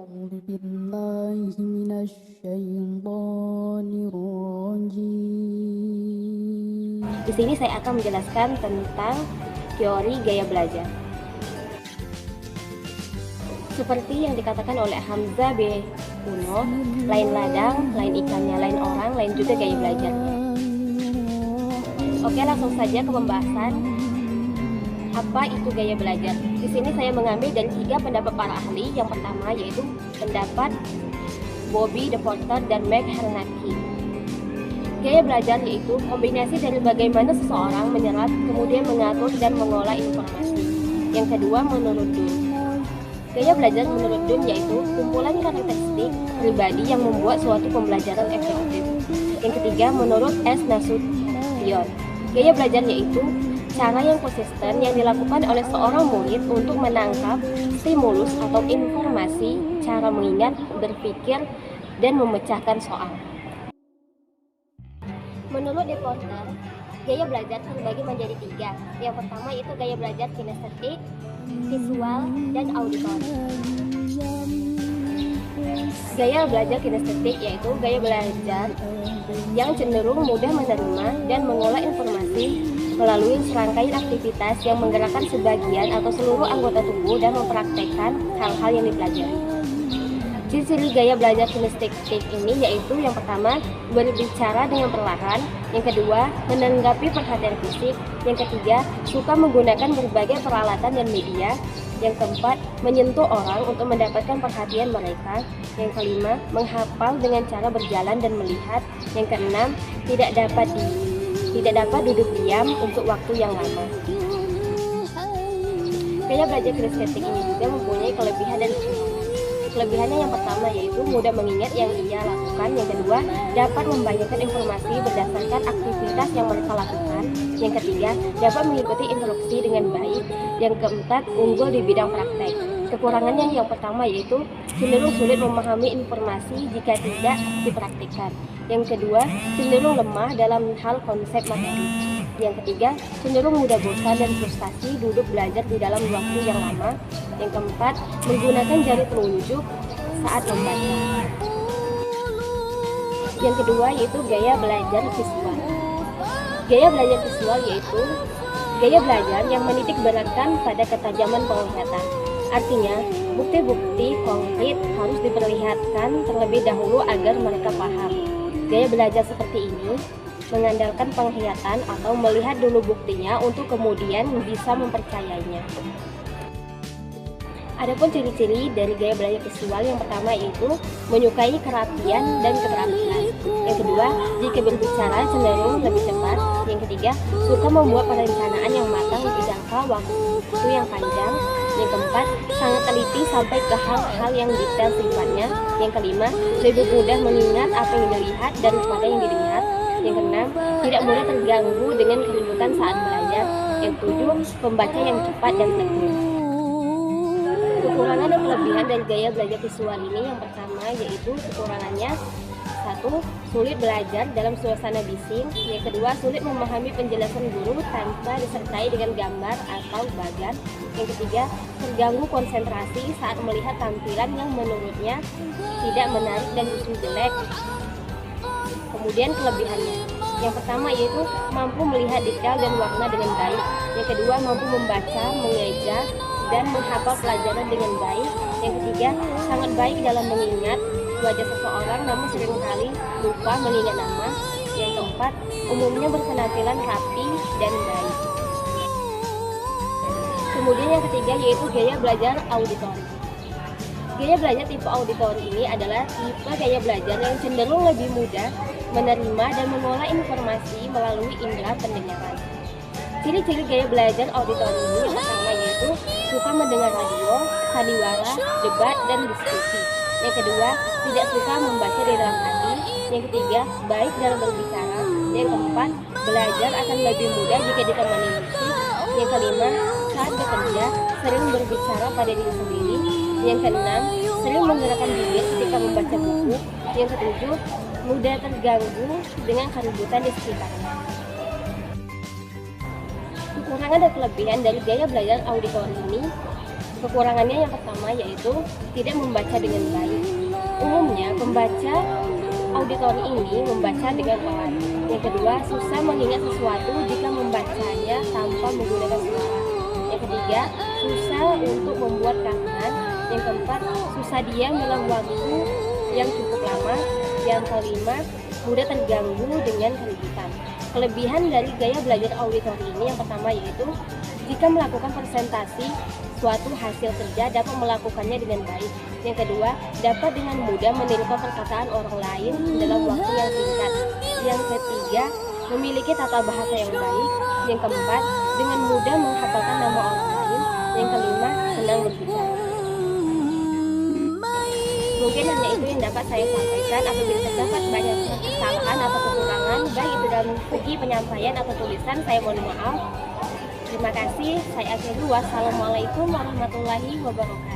أعوذ بالله من الشيطان الرجيم. Di sini saya akan menjelaskan tentang teori gaya belajar. Seperti yang dikatakan oleh Hamzah B. Kuno, lain ladang, lain ikannya, lain orang, lain juga gaya belajarnya. Oke, langsung saja ke pembahasan. Apa itu gaya belajar? Di sini saya mengambil dari 3 pendapat para ahli. Yang pertama yaitu pendapat Bobby DePorter dan Meg Hernacki. Gaya belajar yaitu kombinasi dari bagaimana seseorang menyerap, kemudian mengatur dan mengolah informasi. Yang kedua menurut Dunn. Gaya belajar menurut Dunn yaitu kumpulan karakteristik pribadi yang membuat suatu pembelajaran efektif. Yang ketiga menurut S. Nasution. Gaya belajar yaitu cara yang konsisten yang dilakukan oleh seorang murid untuk menangkap stimulus atau informasi, cara mengingat, berpikir, dan memecahkan soal. Menurut DePorter, gaya belajar terbagi menjadi 3. Yang pertama itu gaya belajar kinestetik, visual, dan auditori. Gaya belajar kinestetik yaitu gaya belajar yang cenderung mudah menerima dan mengolah informasi melalui serangkaian aktivitas yang menggerakkan sebagian atau seluruh anggota tubuh dan mempraktekkan hal-hal yang dipelajari. Ciri-ciri gaya belajar kinestetik ini yaitu yang pertama, berbicara dengan perlahan, yang kedua, menanggapi perhatian fisik, yang ketiga, suka menggunakan berbagai peralatan dan media, yang keempat, menyentuh orang untuk mendapatkan perhatian mereka, yang kelima, menghafal dengan cara berjalan dan melihat, yang keenam, tidak dapat duduk diam untuk waktu yang lama. Gaya belajar kinestetik ini juga mempunyai kelebihan dan kekurangan. Kelebihannya yang pertama yaitu mudah mengingat yang ia lakukan. Yang kedua, dapat membayangkan informasi berdasarkan aktivitas yang mereka lakukan. Yang ketiga, dapat mengikuti instruksi dengan baik. Yang keempat, unggul di bidang praktek. Kekurangannya yang pertama yaitu cenderung sulit memahami informasi jika tidak dipraktikkan. Yang kedua, cenderung lemah dalam hal konsep materi. Yang ketiga, cenderung mudah bosan dan frustasi duduk belajar di dalam waktu yang lama. Yang keempat, menggunakan jari telunjuk saat membaca. Yang kedua yaitu gaya belajar visual. Gaya belajar visual yaitu gaya belajar yang menitik beratkan pada ketajaman penglihatan. Artinya, bukti-bukti konkret harus diperlihatkan terlebih dahulu agar mereka paham. Gaya belajar seperti ini mengandalkan penglihatan atau melihat dulu buktinya untuk kemudian bisa mempercayainya. Adapun ciri-ciri dari gaya belajar visual yang pertama yaitu menyukai kerapian dan keterampilan. Yang kedua, jika berbicara cenderung lebih cepat. Yang ketiga, suka membuat perencanaan yang matang untuk jangka waktu yang panjang. Yang keempat, sangat teliti sampai ke hal-hal yang detail sifatnya. Yang kelima, lebih mudah mengingat apa yang dilihat daripada yang didengar. Yang keenam, tidak mudah terganggu dengan keributan saat belajar. Yang ketujuh, pembaca yang cepat dan tekun. Kekurangan dan kelebihan dari gaya belajar visual ini yang pertama yaitu kekurangannya: 1. Sulit belajar dalam suasana bising. Yang kedua, sulit memahami penjelasan guru tanpa disertai dengan gambar atau bagan. Yang ketiga, terganggu konsentrasi saat melihat tampilan yang menurutnya tidak menarik dan justru jelek. Kemudian kelebihannya, yang pertama yaitu mampu melihat detail dan warna dengan baik. Yang kedua, mampu membaca, mengeja, dan menghafal pelajaran dengan baik. Yang ketiga, sangat baik dalam mengingat wajah seseorang namun seringkali lupa mengingat nama. Yang keempat, umumnya berpenampilan rapi dan baik. Kemudian yang ketiga yaitu gaya belajar auditori. Gaya belajar tipe auditori ini adalah tipe gaya belajar yang cenderung lebih mudah menerima dan mengolah informasi melalui indera pendengaran. Ciri-ciri gaya belajar auditori ini yang pertama yaitu suka mendengar radio, sandiwara, debat, dan diskusi. Yang kedua, tidak suka membaca di dalam hati. Yang ketiga, baik dalam berbicara. Yang keempat, belajar akan lebih mudah jika ditemani musik. Yang kelima, saat bekerja sering berbicara pada diri sendiri. Yang keenam, sering menggerakkan bibir ketika membaca buku. Yang ketujuh, mudah terganggu dengan keributan di sekitarnya. Kekurangan dan kelebihan dari gaya belajar auditori ini Kekurangannya yang pertama yaitu tidak membaca dengan baik. Umumnya pembaca auditori ini membaca dengan pelan. Yang kedua, susah mengingat sesuatu jika membacanya tanpa menggunakan suara. Yang ketiga, susah untuk membuat kangen. Yang keempat, susah diam dalam waktu yang cukup lama. Yang kelima, mudah terganggu dengan keributan. Kelebihan dari gaya belajar auditori ini yang pertama yaitu jika melakukan presentasi suatu hasil kerja dapat melakukannya dengan baik. Yang kedua, dapat dengan mudah menirukan perkataan orang lain dalam waktu yang singkat. Yang ketiga, memiliki tata bahasa yang baik. Yang keempat, dengan mudah menghafalkan nama orang lain. Yang kelima, senang berbicara. Mungkin hanya itu yang dapat saya sampaikan. Apabila terdapat banyak kesalahan atau kekurangan, baik itu dalam segi penyampaian atau tulisan, saya mohon maaf. Terima kasih. Saya akhiri. Wassalamualaikum warahmatullahi wabarakatuh.